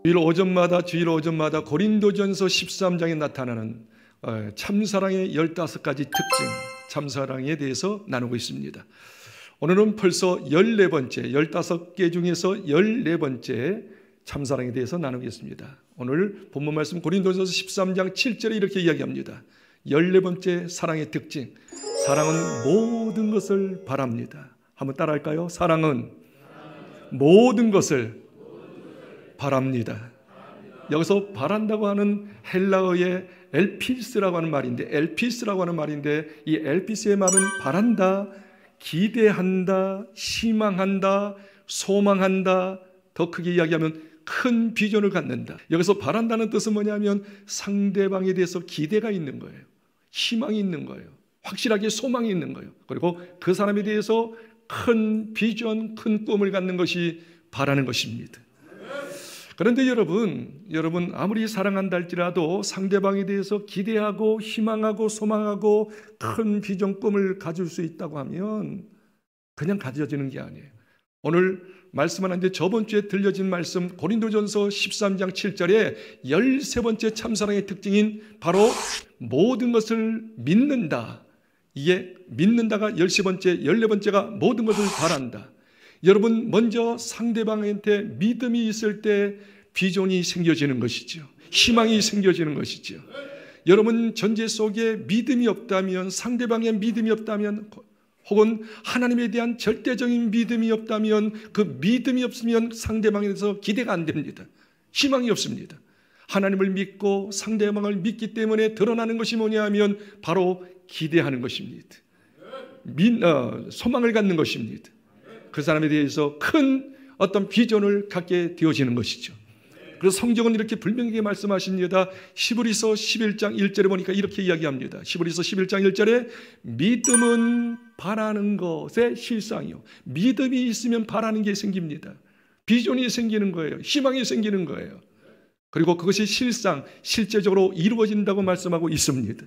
주일 오전마다 고린도전서 13장에 나타나는 참사랑의 15가지 특징, 참사랑에 대해서 나누고 있습니다. 오늘은 벌써 14번째, 15개 중에서 14번째 참사랑에 대해서 나누겠습니다. 오늘 본문 말씀 고린도전서 13장 7절에 이렇게 이야기합니다. 14번째 사랑의 특징, 사랑은 모든 것을 바랍니다. 한번 따라할까요? 사랑은 모든 것을 바랍니다. 여기서 바란다고 하는 헬라어의 엘피스라고 하는 말인데, 이 엘피스의 말은 바란다, 기대한다, 희망한다, 소망한다, 더 크게 이야기하면 큰 비전을 갖는다. 여기서 바란다는 뜻은 뭐냐면 상대방에 대해서 기대가 있는 거예요. 희망이 있는 거예요. 확실하게 소망이 있는 거예요. 그리고 그 사람에 대해서 큰 비전, 큰 꿈을 갖는 것이 바라는 것입니다. 그런데 여러분 아무리 사랑한다 할지라도 상대방에 대해서 기대하고 희망하고 소망하고 큰 비전, 꿈을 가질 수 있다고 하면 그냥 가져지는 게 아니에요. 오늘 말씀하는데 저번 주에 들려진 말씀 고린도전서 13장 7절에 13번째 참사랑의 특징인 바로 모든 것을 믿는다. 이게 믿는다가 13번째, 14번째가 모든 것을 바란다. 여러분 먼저 상대방한테 믿음이 있을 때 비전이 생겨지는 것이죠. 희망이 생겨지는 것이죠. 여러분 전제 속에 믿음이 없다면, 상대방의 믿음이 없다면, 혹은 하나님에 대한 절대적인 믿음이 없다면, 그 믿음이 없으면 상대방에 대해서 기대가 안 됩니다. 희망이 없습니다. 하나님을 믿고 상대방을 믿기 때문에 드러나는 것이 뭐냐 하면 바로 기대하는 것입니다. 소망을 갖는 것입니다. 그 사람에 대해서 큰 어떤 비전을 갖게 되어지는 것이죠. 그래서 성경은 이렇게 분명하게 말씀하십니다. 히브리서 11장 1절에 보니까 이렇게 이야기합니다. 히브리서 11장 1절에 믿음은 바라는 것의 실상이요. 믿음이 있으면 바라는 게 생깁니다. 비전이 생기는 거예요. 희망이 생기는 거예요. 그리고 그것이 실제적으로 이루어진다고 말씀하고 있습니다.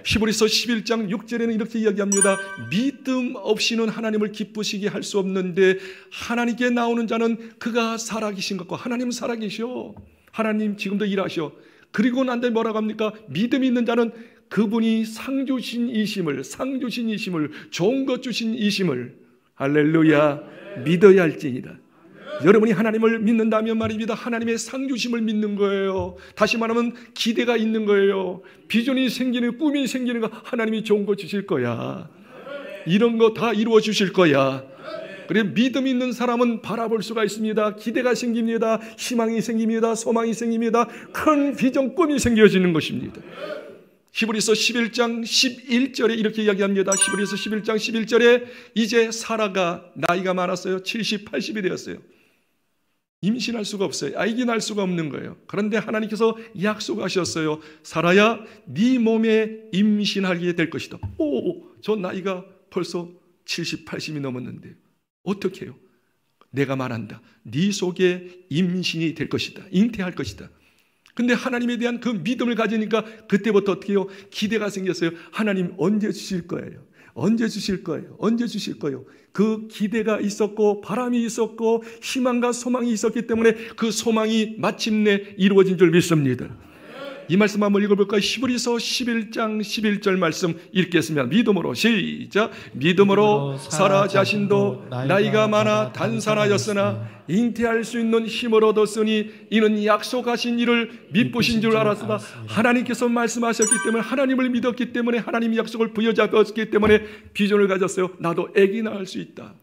히브리서 11장 6절에는 이렇게 이야기합니다. 믿음 없이는 하나님을 기쁘시게 할 수 없는데 하나님께 나오는 자는 그가 살아계신 것과, 하나님은 살아계셔. 하나님 지금도 일하셔. 그리고 난 다음에 뭐라고 합니까? 믿음이 있는 자는 그분이 상 주신 이심을, 좋은 것 주신 이심을, 할렐루야, 믿어야 할지니라. 여러분이 하나님을 믿는다면 말입니다. 하나님의 상 주심을 믿는 거예요. 다시 말하면 기대가 있는 거예요. 비전이 생기는, 꿈이 생기는 거, 하나님이 좋은 거 주실 거야. 이런 거 다 이루어 주실 거야. 그래, 믿음 있는 사람은 바라볼 수가 있습니다. 기대가 생깁니다. 희망이 생깁니다. 소망이 생깁니다. 큰 비전, 꿈이 생겨지는 것입니다. 히브리서 11장 11절에 이렇게 이야기합니다. 히브리서 11장 11절에 이제 사라가 나이가 많았어요. 70, 80이 되었어요. 임신할 수가 없어요. 아기 낳을 수가 없는 거예요. 그런데 하나님께서 약속하셨어요. 사라야, 네 몸에 임신하게 될 것이다. 저 나이가 벌써 70, 80이 넘었는데 어떻게 해요? 내가 말한다. 네 속에 임신이 될 것이다. 잉태할 것이다. 근데 하나님에 대한 그 믿음을 가지니까 그때부터 어떻게 해요? 기대가 생겼어요. 하나님 언제 주실 거예요? 언제 주실 거예요? 언제 주실 거예요? 그 기대가 있었고 바람이 있었고 희망과 소망이 있었기 때문에 그 소망이 마침내 이루어진 줄 믿습니다. 이 말씀 한번 읽어볼까요? 히브리서 11장 11절 말씀 읽겠습니다. 믿음으로 시작. 믿음으로 사라 자신도 나이가 많아 단산하였으나 잉태할 수 있는 힘을 얻었으니 이는 약속하신 일을 미쁘신 줄 알았으나 하나님께서 말씀하셨기 때문에, 하나님을 믿었기 때문에, 하나님이 약속을 부여잡았기 때문에 비전을 가졌어요. 나도 아기 낳을 수 있다.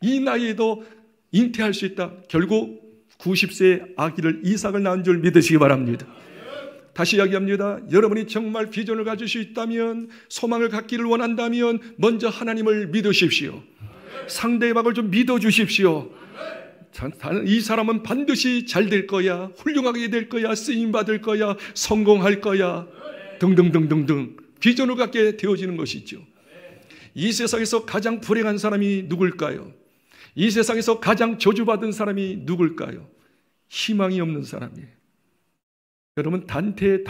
이 나이에도 잉태할 수 있다. 결국 90세의 아기를, 이삭을 낳은 줄 믿으시기 바랍니다. 다시 이야기합니다. 여러분이 정말 비전을 가질 수 있다면, 소망을 갖기를 원한다면 먼저 하나님을 믿으십시오. 상대방을 좀 믿어주십시오. 이 사람은 반드시 잘 될 거야, 훌륭하게 될 거야, 쓰임받을 거야, 성공할 거야, 등등등등등 비전을 갖게 되어지는 것이죠. 이 세상에서 가장 불행한 사람이 누굴까요? 이 세상에서 가장 저주받은 사람이 누굴까요? 희망이 없는 사람이에요. 여러분 단테의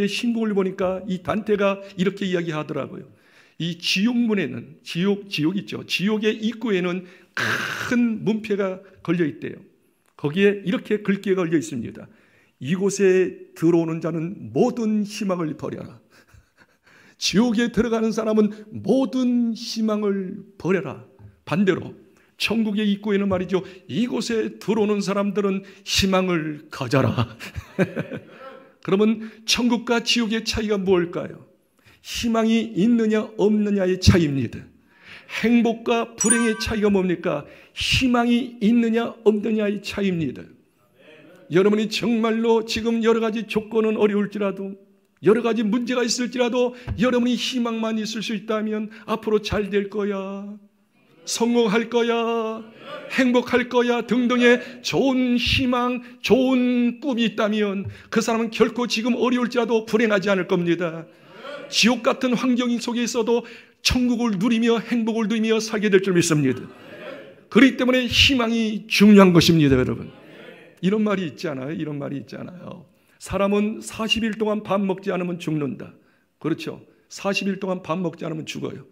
신곡을 보니까 이 단테가 이렇게 이야기하더라고요. 이 지옥문에는, 지옥 있죠. 지옥의 입구에는 큰 문패가 걸려 있대요. 거기에 이렇게 글귀가 걸려 있습니다. 이곳에 들어오는 자는 모든 희망을 버려라. 지옥에 들어가는 사람은 모든 희망을 버려라. 반대로 천국의 입구에는 말이죠, 이곳에 들어오는 사람들은 희망을 가져라. 그러면 천국과 지옥의 차이가 뭘까요? 희망이 있느냐 없느냐의 차이입니다. 행복과 불행의 차이가 뭡니까? 희망이 있느냐 없느냐의 차이입니다. 여러분이 정말로 지금 여러 가지 조건은 어려울지라도, 여러 가지 문제가 있을지라도 여러분이 희망만 있을 수 있다면 앞으로 잘 될 거야, 성공할 거야, 행복할 거야 등등의 좋은 희망, 좋은 꿈이 있다면 그 사람은 결코 지금 어려울지라도 불행하지 않을 겁니다. 지옥 같은 환경 속에 있어도 천국을 누리며 행복을 누리며 살게 될 줄 믿습니다. 그렇기 때문에 희망이 중요한 것입니다, 여러분. 이런 말이 있잖아요. 이런 말이 있잖아요. 사람은 40일 동안 밥 먹지 않으면 죽는다. 그렇죠. 40일 동안 밥 먹지 않으면 죽어요.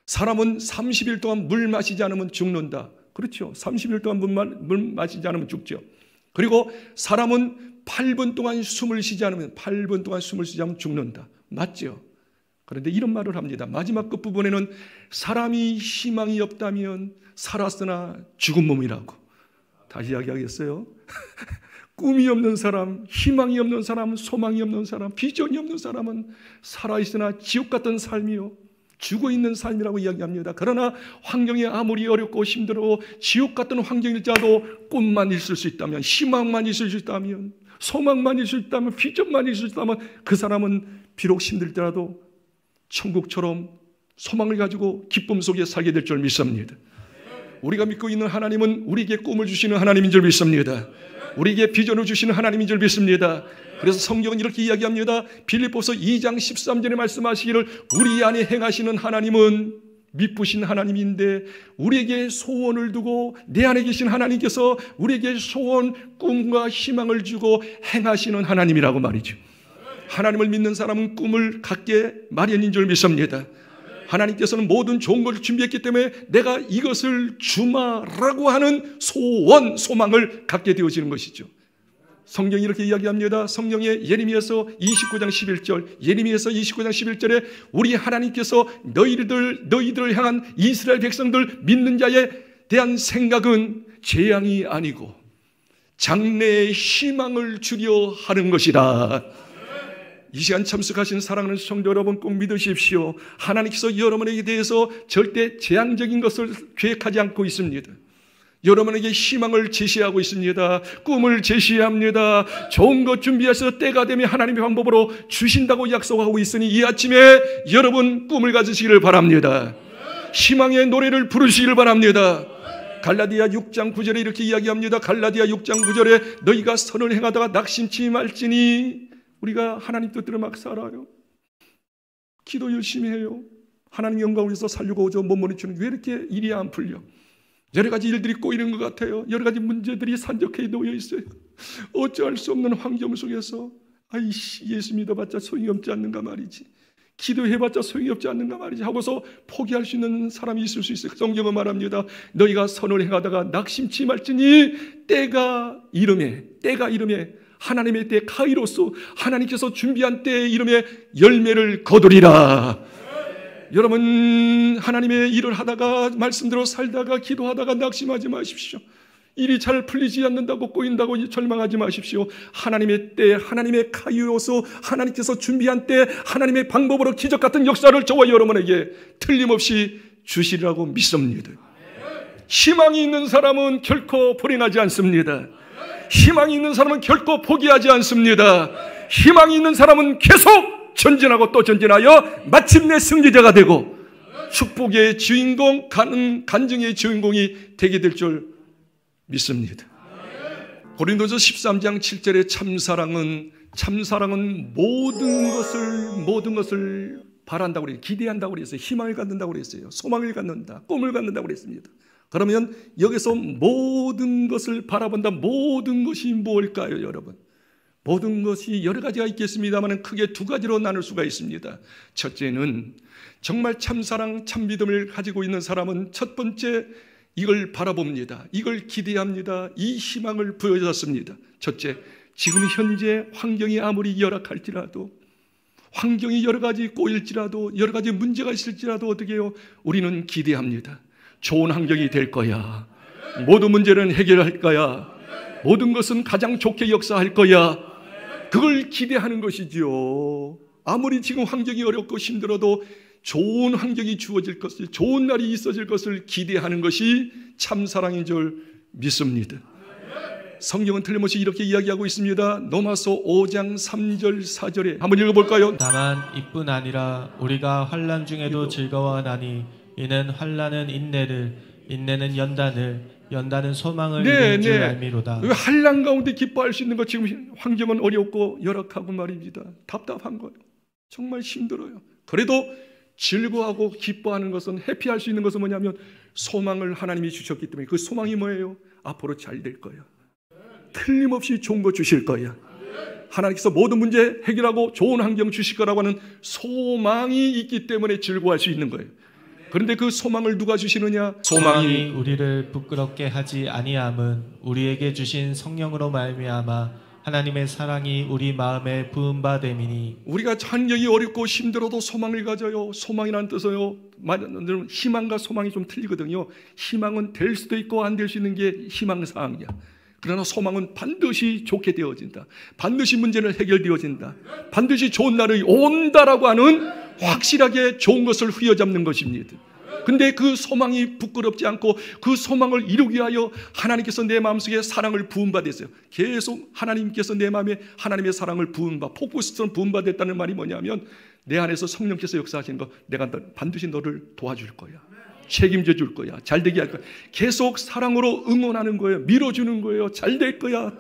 사람은 30일 동안 물 마시지 않으면 죽는다. 그렇죠. 30일 동안 물 마시지 않으면 죽죠. 그리고 사람은 8분 동안 숨을 쉬지 않으면 죽는다. 맞죠? 그런데 이런 말을 합니다. 마지막 끝부분에는 사람이 희망이 없다면 살았으나 죽은 몸이라고. 다시 이야기하겠어요? 꿈이 없는 사람, 희망이 없는 사람, 소망이 없는 사람, 비전이 없는 사람은 살아있으나 지옥 같은 삶이요, 죽어있는 삶이라고 이야기합니다. 그러나 환경이 아무리 어렵고 힘들고 지옥 같은 환경일지라도 꿈만 있을 수 있다면, 희망만 있을 수 있다면, 소망만 있을 수 있다면, 비전만 있을 수 있다면 그 사람은 비록 힘들더라도 천국처럼 소망을 가지고 기쁨 속에 살게 될 줄 믿습니다. 우리가 믿고 있는 하나님은 우리에게 꿈을 주시는 하나님인 줄 믿습니다. 우리에게 비전을 주시는 하나님인 줄 믿습니다. 그래서 성경은 이렇게 이야기합니다. 빌립보서 2장 13절에 말씀하시기를 우리 안에 행하시는 하나님은 미쁘신 하나님인데 우리에게 소원을 두고 내 안에 계신 하나님께서 우리에게 소원, 꿈과 희망을 주고 행하시는 하나님이라고 말이죠. 하나님을 믿는 사람은 꿈을 갖게 마련인 줄 믿습니다. 하나님께서는 모든 좋은 것을 준비했기 때문에 내가 이것을 주마라고 하는 소원, 소망을 갖게 되어지는 것이죠. 성경이 이렇게 이야기합니다. 성경의 예레미야서 29장 11절, 예레미야서 29장 11절에 우리 하나님께서 너희들을 향한 이스라엘 백성들 믿는 자에 대한 생각은 재앙이 아니고 장래의 희망을 주려 하는 것이다. 이 시간 참석하신 사랑하는 성도 여러분, 꼭 믿으십시오. 하나님께서 여러분에게 대해서 절대 재앙적인 것을 계획하지 않고 있습니다. 여러분에게 희망을 제시하고 있습니다. 꿈을 제시합니다. 좋은 것 준비해서 때가 되면 하나님의 방법으로 주신다고 약속하고 있으니 이 아침에 여러분 꿈을 가지시기를 바랍니다. 희망의 노래를 부르시기를 바랍니다. 갈라디아 6장 9절에 이렇게 이야기합니다. 갈라디아 6장 9절에 너희가 선을 행하다가 낙심치 말지니. 우리가 하나님 뜻대로 막 살아요. 기도 열심히 해요. 하나님 영광을 위해서 살려고 오죠. 몸부림치는 왜 이렇게 일이 안 풀려? 여러 가지 일들이 꼬이는 것 같아요. 여러 가지 문제들이 산적해 놓여 있어요. 어찌할 수 없는 환경 속에서 아이씨, 예수 믿어봤자 소용이 없지 않는가 말이지, 기도해봤자 소용이 없지 않는가 말이지 하고서 포기할 수 있는 사람이 있을 수 있어요. 성경은 말합니다. 너희가 선을 행하다가 낙심치 말지니 때가 이름에 하나님의 때 카이로스, 하나님께서 준비한 때의 이름에 열매를 거두리라. 여러분, 하나님의 일을 하다가 말씀대로 살다가 기도하다가 낙심하지 마십시오. 일이 잘 풀리지 않는다고 꼬인다고 절망하지 마십시오. 하나님의 때, 하나님의 카이로스, 하나님께서 준비한 때 하나님의 방법으로 기적 같은 역사를 저와 여러분에게 틀림없이 주시리라고 믿습니다. 희망이 있는 사람은 결코 불행하지 않습니다. 희망이 있는 사람은 결코 포기하지 않습니다. 희망이 있는 사람은 계속 전진하고 또 전진하여 마침내 승리자가 되고 축복의 주인공, 간증의 주인공이 되게 될 줄 믿습니다. 고린도서 13장 7절에 참사랑은 모든 것을 바란다고 그랬어요. 기대한다고 그랬어요. 희망을 갖는다고 그랬어요. 소망을 갖는다, 꿈을 갖는다고 그랬습니다. 그러면 여기서 모든 것을 바라본다. 모든 것이 뭘까요, 여러분? 모든 것이 여러 가지가 있겠습니다만 크게 두 가지로 나눌 수가 있습니다. 첫째는 정말 참사랑, 참믿음을 가지고 있는 사람은 첫 번째 이걸 바라봅니다. 이걸 기대합니다. 이 희망을 보여줬습니다. 첫째, 지금 현재 환경이 아무리 열악할지라도, 환경이 여러 가지 꼬일지라도, 여러 가지 문제가 있을지라도 어떻게 해요? 우리는 기대합니다. 좋은 환경이 될 거야. 모든 문제는 해결할 거야. 모든 것은 가장 좋게 역사할 거야. 그걸 기대하는 것이지요. 아무리 지금 환경이 어렵고 힘들어도 좋은 환경이 주어질 것을, 좋은 날이 있어질 것을 기대하는 것이 참사랑인 줄 믿습니다. 성경은 틀림없이 이렇게 이야기하고 있습니다. 로마서 5장 3절 4절에 한번 읽어볼까요? 다만 이뿐 아니라 우리가 환난 중에도 즐거워하나니 이는 환난은 인내를, 인내는 연단을, 연단은 소망을 이루는 줄 알미로다. 환난 가운데 기뻐할 수 있는 것, 지금 환경은 어렵고 열악하고 말입니다. 답답한 거예요. 정말 힘들어요. 그래도 즐거워하고 기뻐하는 것은, 해피할 수 있는 것은 뭐냐면 소망을 하나님이 주셨기 때문에, 그 소망이 뭐예요? 앞으로 잘 될 거야. 틀림없이 좋은 거 주실 거야. 하나님께서 모든 문제 해결하고 좋은 환경 주실 거라고 하는 소망이 있기 때문에 즐거워할 수 있는 거예요. 그런데 그 소망을 누가 주시느냐? 소망이 우리를 부끄럽게 하지 아니함은 우리에게 주신 성령으로 말미암아 하나님의 사랑이 우리 마음에 부은 바 됨이니. 우리가 환경이 어렵고 힘들어도 소망을 가져요. 소망이라는 뜻은요, 희망과 소망이 좀 틀리거든요. 희망은 될 수도 있고 안 될 수 있는 게 희망사항이야. 그러나 소망은 반드시 좋게 되어진다. 반드시 문제는 해결되어진다. 반드시 좋은 날이 온다라고 하는 확실하게 좋은 것을 휘어잡는 것입니다. 근데 그 소망이 부끄럽지 않고 그 소망을 이루기 위하여 하나님께서 내 마음속에 사랑을 부음받았어요. 계속 하나님께서 내 마음에 하나님의 사랑을 부음받, 폭포수처럼 부음받았다는 말이 뭐냐면 내 안에서 성령께서 역사하시는 거, 내가 반드시 너를 도와줄 거야. 책임져 줄 거야. 잘되게 할 거야. 계속 사랑으로 응원하는 거예요. 밀어주는 거예요. 잘 될 거야.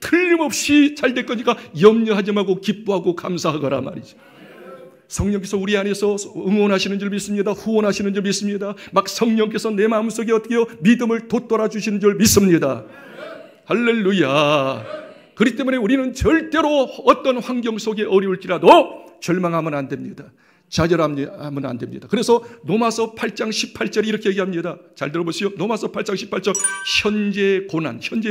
틀림없이 잘 될 거니까 염려하지 말고 기뻐하고 감사하거라 말이죠. 성령께서 우리 안에서 응원하시는 줄 믿습니다. 후원하시는 줄 믿습니다. 막 성령께서 내 마음속에 어떻게 해요? 믿음을 돋돌아 주시는 줄 믿습니다. 할렐루야. 그렇기 때문에 우리는 절대로 어떤 환경 속에 어려울지라도 절망하면 안 됩니다. 좌절하면 안 됩니다. 그래서 로마서 8장 18절이 이렇게 얘기합니다. 잘 들어보시오. 로마서 8장 18절, 현재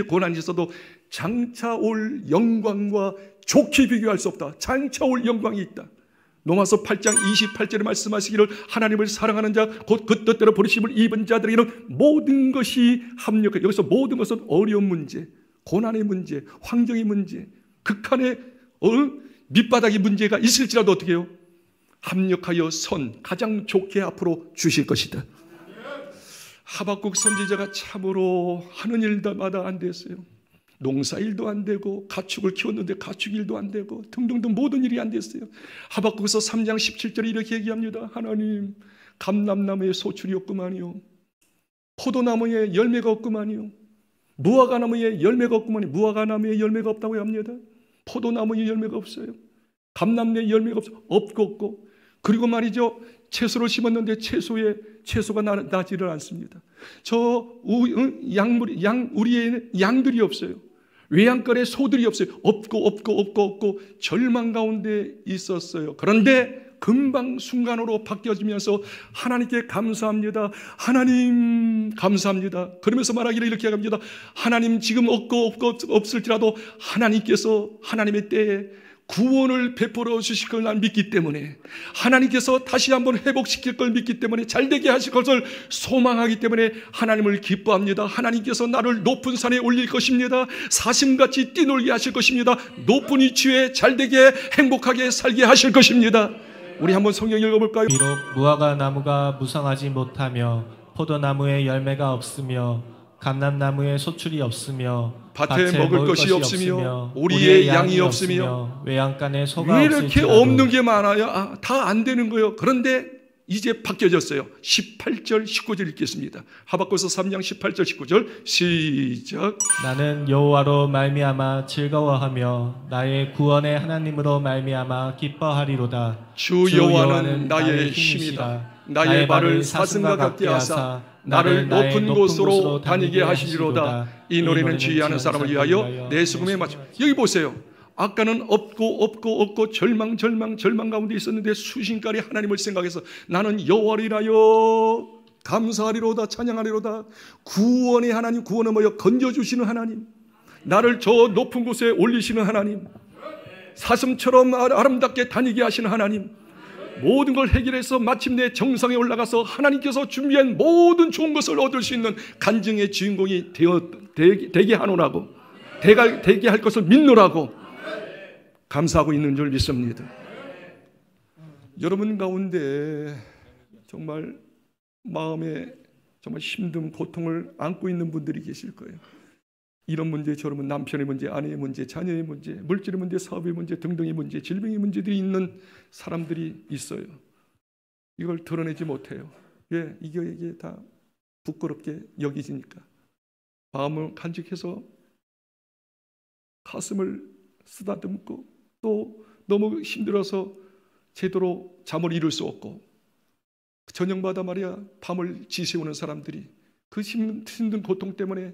고난이 있어도 장차 올 영광과 좋게 비교할 수 없다. 장차 올 영광이 있다. 로마서 8장 28절에 말씀하시기를 하나님을 사랑하는 자 곧 그 뜻대로 부르심을 입은 자들에게는 모든 것이 합력해. 여기서 모든 것은 어려운 문제, 고난의 문제, 환경의 문제, 극한의 밑바닥의 문제가 있을지라도 어떻게 해요? 합력하여 가장 좋게 앞으로 주실 것이다. 하박국 선지자가 참으로 하는 일마다 안 됐어요. 농사일도 안 되고 가축을 키웠는데 가축일도 안 되고 등등등 모든 일이 안 됐어요. 하박국에서 3장 17절에 이렇게 얘기합니다. 하나님, 감람나무에 소출이 없구만요. 포도나무에 열매가 없구만요. 무화과나무에 열매가 없구만요. 무화과나무에 열매가 없다고 합니다. 포도나무에 열매가 없어요. 감람나무에 열매가 없고 그리고 말이죠, 채소를 심었는데 채소가 나지를 않습니다. 우리의 양들이 없어요. 외양간에 소들이 없어요. 없고 절망 가운데 있었어요. 그런데 금방 순간으로 바뀌어지면서 하나님께 감사합니다. 하나님 감사합니다. 그러면서 말하기를 이렇게 합니다. 하나님, 지금 없을지라도 하나님께서 하나님의 때에 구원을 베풀어 주실 걸 난 믿기 때문에, 하나님께서 다시 한번 회복시킬 걸 믿기 때문에, 잘되게 하실 것을 소망하기 때문에 하나님을 기뻐합니다. 하나님께서 나를 높은 산에 올릴 것입니다. 사슴같이 뛰놀게 하실 것입니다. 높은 위치에 잘되게 행복하게 살게 하실 것입니다. 우리 한번 성경 읽어볼까요? 비록 무화과 나무가 무성하지 못하며 포도나무에 열매가 없으며 감람나무에 소출이 없으며 밭에 먹을 것이 없으며 우리의 양이 없으며 외양간에 소가 왜 이렇게 없을지라도. 없는 게 많아요? 다 안 되는 거예요. 그런데 이제 바뀌어졌어요. 18절 19절 읽겠습니다. 하박국서 3장 18절 19절 시작. 나는 여호와로 말미암아 즐거워하며 나의 구원의 하나님으로 말미암아 기뻐하리로다. 주 여호와는 나의 힘이다. 나의 발을 사슴과 같게 하사 나를 높은 곳으로 다니게 하시리로다. 이 노래는 지혜하는 사람을 위하여 내 수금에 맞춰. 여기 보세요. 아까는 없고 절망 가운데 있었는데 수신까지 하나님을 생각해서 나는 여호와를 인하여 감사하리로다, 찬양하리로다. 구원의 하나님, 구원을 뭐여 건져주시는 하나님, 나를 저 높은 곳에 올리시는 하나님, 사슴처럼 아름답게 다니게 하시는 하나님, 모든 걸 해결해서 마침내 정상에 올라가서 하나님께서 준비한 모든 좋은 것을 얻을 수 있는 간증의 주인공이 되게 하노라고, 되게 할 것을 믿노라고 감사하고 있는 줄 믿습니다. 여러분 가운데 정말 마음에 정말 힘든 고통을 안고 있는 분들이 계실 거예요. 이런 문제, 저런 문제, 남편의 문제, 아내의 문제, 자녀의 문제, 물질의 문제, 사업의 문제 등등의 문제, 질병의 문제들이 있는 사람들이 있어요. 이걸 드러내지 못해요. 왜? 이게 다 부끄럽게 여기지니까. 마음을 간직해서 가슴을 쓰다듬고 또 너무 힘들어서 제대로 잠을 이룰 수 없고, 저녁마다 말이야 밤을 지새우는 사람들이 그 힘든 고통 때문에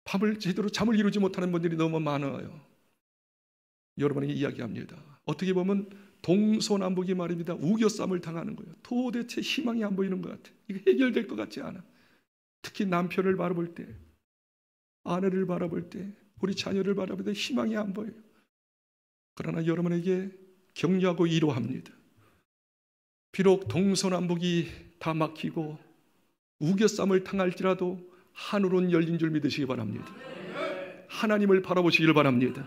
밤을 제대로 잠을 이루지 못하는 분들이 너무 많아요. 여러분에게 이야기합니다. 어떻게 보면 동서남북이 말입니다. 우겨쌈을 당하는 거예요. 도대체 희망이 안 보이는 것 같아요. 이거 해결될 것 같지 않아. 특히 남편을 바라볼 때, 아내를 바라볼 때, 우리 자녀를 바라볼 때 희망이 안 보여요. 그러나 여러분에게 격려하고 위로합니다. 비록 동서남북이 다 막히고 우겨쌈을 당할지라도 하늘은 열린 줄 믿으시기 바랍니다. 하나님을 바라보시길 바랍니다.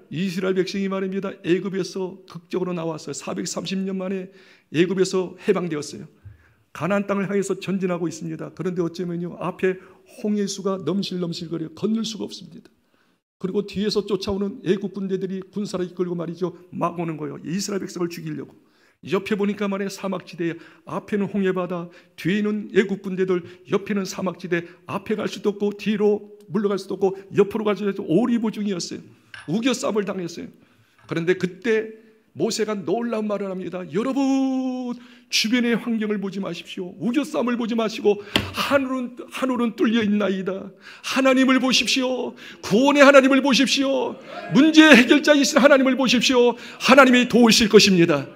이스라엘 백성이 말입니다. 애굽에서 극적으로 나왔어요. 430년 만에 애굽에서 해방되었어요. 가나안 땅을 향해서 전진하고 있습니다. 그런데 어쩌면요, 앞에 홍해수가 넘실넘실거려요. 건널 수가 없습니다. 그리고 뒤에서 쫓아오는 애국 군대들이 군사를 이끌고 말이죠, 막 오는 거예요. 이스라엘 백성을 죽이려고. 옆에 보니까 말이에요, 사막지대에 앞에는 홍해바다, 뒤에는 애국 군대들, 옆에는 사막지대. 앞에 갈 수도 없고 뒤로 물러갈 수도 없고 옆으로 갈 수도 없고 오리부중이었어요. 우겨쌈을 당했어요. 그런데 그때 모세가 놀라운 말을 합니다. 여러분, 주변의 환경을 보지 마십시오. 우겨쌈을 보지 마시고 하늘은 뚫려 있나이다. 하나님을 보십시오. 구원의 하나님을 보십시오. 문제의 해결자이신 하나님을 보십시오. 하나님이 도우실 것입니다.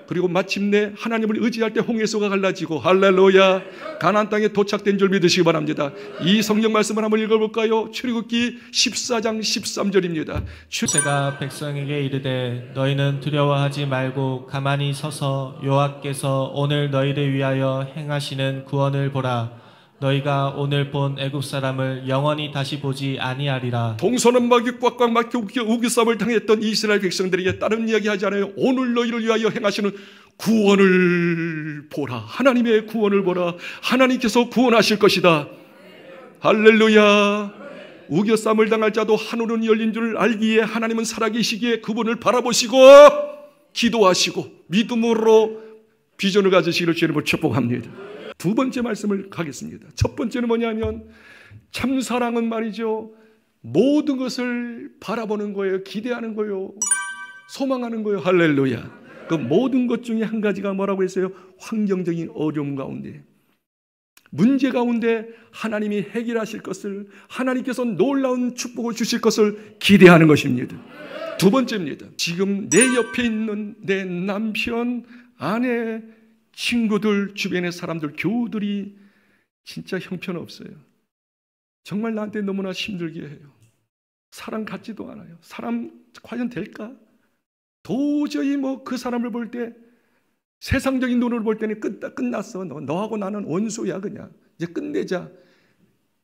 그리고 마침내 하나님을 의지할 때 홍해수가 갈라지고, 할렐루야, 가나안 땅에 도착된 줄 믿으시기 바랍니다. 이 성경 말씀을 한번 읽어볼까요? 출애굽기 14장 13절입니다. 모세가 백성에게 이르되 너희는 두려워하지 말고 가만히 서서 여호와께서 오늘 너희를 위하여 행하시는 구원을 보라. 너희가 오늘 본 애굽 사람을 영원히 다시 보지 아니하리라. 동서남북이 꽉꽉 막혀 우겨쌈을 당했던 이스라엘 백성들에게 다른 이야기 하지 않아요. 오늘 너희를 위하여 행하시는 구원을 보라. 하나님의 구원을 보라. 하나님께서 구원하실 것이다. 할렐루야. 우겨쌈을 당할 자도 하늘은 열린 줄 알기에 하나님은 살아계시기에 그분을 바라보시고 기도하시고 믿음으로 비전을 가지시기를 주님을 축복합니다. 두 번째 말씀을 가겠습니다. 첫 번째는 뭐냐면, 참사랑은 말이죠, 모든 것을 바라보는 거예요. 기대하는 거예요. 소망하는 거예요. 할렐루야. 그 모든 것 중에 한 가지가 뭐라고 했어요? 환경적인 어려움 가운데, 문제 가운데 하나님이 해결하실 것을, 하나님께서 놀라운 축복을 주실 것을 기대하는 것입니다. 두 번째입니다. 지금 내 옆에 있는 내 남편, 아내, 친구들, 주변의 사람들, 교우들이 진짜 형편없어요. 정말 나한테 너무나 힘들게 해요. 사람 같지도 않아요. 사람 과연 될까? 도저히 그 사람을 볼 때, 세상적인 눈으로 볼 때는 끝났어. 너하고 나는 원수야. 그냥 이제 끝내자.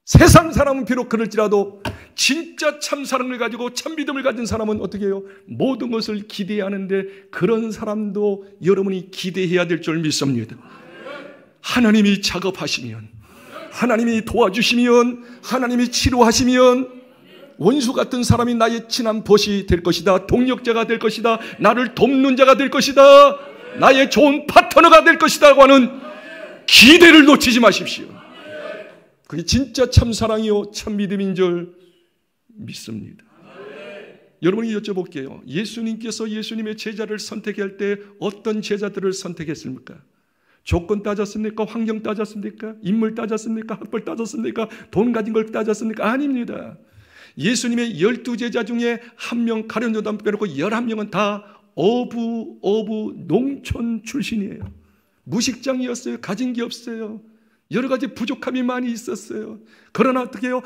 세상 사람은 비록 그럴지라도 진짜 참 사랑을 가지고 참 믿음을 가진 사람은 어떻게 해요? 모든 것을 기대하는데, 그런 사람도 여러분이 기대해야 될 줄 믿습니다. 하나님이 작업하시면, 하나님이 도와주시면, 하나님이 치료하시면 원수 같은 사람이 나의 친한 벗이 될 것이다. 동력자가 될 것이다. 나를 돕는 자가 될 것이다. 나의 좋은 파트너가 될 것이다 하는 기대를 놓치지 마십시오. 그게 진짜 참 사랑이요 참 믿음인 줄 믿습니다. 여러분이 여쭤볼게요. 예수님께서 예수님의 제자를 선택할 때 어떤 제자들을 선택했습니까? 조건 따졌습니까? 환경 따졌습니까? 인물 따졌습니까? 학벌 따졌습니까? 돈 가진 걸 따졌습니까? 아닙니다. 예수님의 12제자 중에 한 명 가룟 요단 빼놓고 11명은 다 어부 농촌 출신이에요. 무식장이었어요. 가진 게 없어요. 여러 가지 부족함이 많이 있었어요. 그러나 어떻게 해요?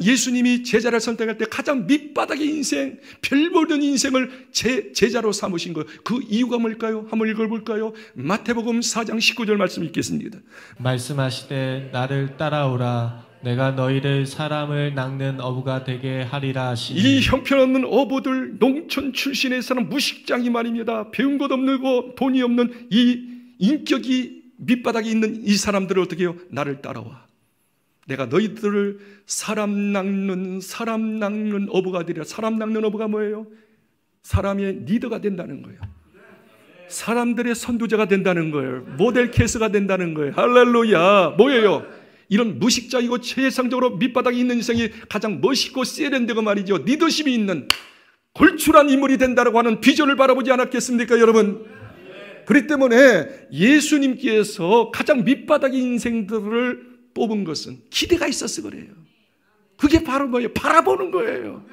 예수님이 제자를 선택할 때 가장 밑바닥의 인생, 별 보는 인생을 제자로 삼으신 거예요. 그 이유가 뭘까요? 한번 읽어볼까요? 마태복음 4장 19절 말씀 읽겠습니다. 말씀하시되 나를 따라오라. 내가 너희를 사람을 낚는 어부가 되게 하리라 하시니. 이 형편없는 어부들, 농촌 출신의 사람, 무식장이 말입니다. 배운 것 없는 돈이 없는 이 인격이 밑바닥에 있는 이 사람들을 어떻게 해요? 나를 따라와. 내가 너희들을 사람 낚는 어부가 되리라. 사람 낚는 어부가 뭐예요? 사람의 리더가 된다는 거예요. 사람들의 선두자가 된다는 거예요. 모델 케이스가 된다는 거예요. 할렐루야. 뭐예요? 이런 무식자이고 최상적으로 밑바닥에 있는 인생이 가장 멋있고 세련되고 말이죠. 리더십이 있는 골출한 인물이 된다고 하는 비전을 바라보지 않았겠습니까, 여러분? 그렇기 때문에 예수님께서 가장 밑바닥의 인생들을 뽑은 것은 기대가 있어서 그래요. 그게 바로 뭐예요? 바라보는 거예요.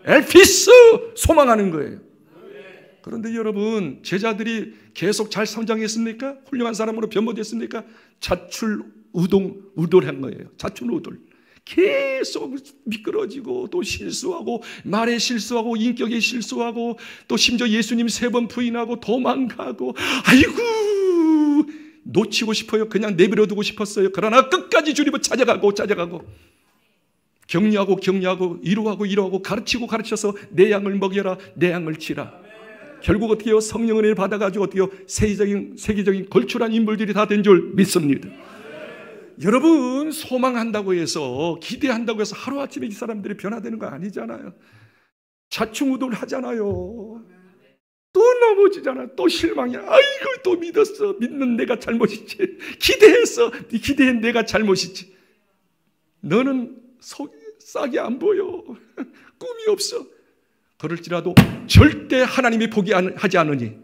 엘피스! 소망하는 거예요. 그런데 여러분, 제자들이 계속 잘 성장했습니까? 훌륭한 사람으로 변모됐습니까? 좌출우돌한 거예요. 좌출우돌. 계속 미끄러지고 또 실수하고 말에 실수하고 인격에 실수하고 또 심지어 예수님 3번 부인하고 도망가고 아이고 놓치고 싶어요. 그냥 내버려두고 싶었어요. 그러나 끝까지 주님을 찾아가고 격려하고 위로하고 가르쳐서 내 양을 먹여라, 내 양을 치라. 결국 어떻게 해요? 성령 은혜를 받아가지고 어떻게 해요? 세계적인 걸출한 인물들이 다 된 줄 믿습니다. 여러분, 소망한다고 해서 기대한다고 해서 하루아침에 이 사람들이 변화되는 거 아니잖아요. 좌충우돌 하잖아요. 또 넘어지잖아. 또 실망이야. 아이고 또 믿었어. 믿는 내가 잘못이지. 기대한 내가 잘못이지. 너는 싹이 안 보여. 꿈이 없어. 그럴지라도 절대 하나님이 포기하지 않으니.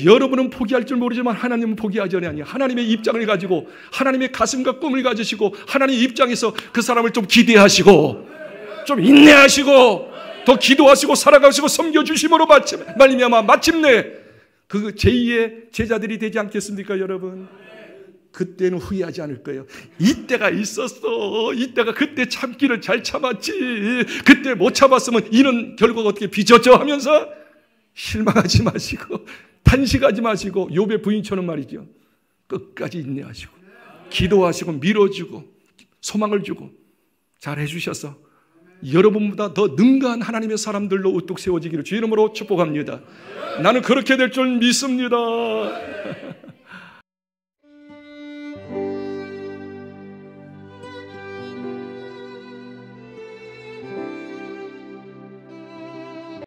여러분은 포기할 줄 모르지만 하나님은 포기하지 않으니 하나님의 입장을 가지고 하나님의 가슴과 꿈을 가지시고 하나님의 입장에서 그 사람을 좀 기대하시고 좀 인내하시고 더 기도하시고 살아가시고 섬겨주심으로 말미암아 마침내 그 제2의 제자들이 되지 않겠습니까, 여러분? 그때는 후회하지 않을 거예요. 이때가 있었어. 그때 참기를 잘 참았지. 그때 못 참았으면 이런 결과가 어떻게 빚어져 하면서 실망하지 마시고 탄식하지 마시고 욥의 부인처럼 말이죠. 끝까지 인내하시고 기도하시고 밀어주고 소망을 주고 잘 해주셔서 여러분보다 더 능가한 하나님의 사람들로 우뚝 세워지기를 주 이름으로 축복합니다. 나는 그렇게 될 줄 믿습니다.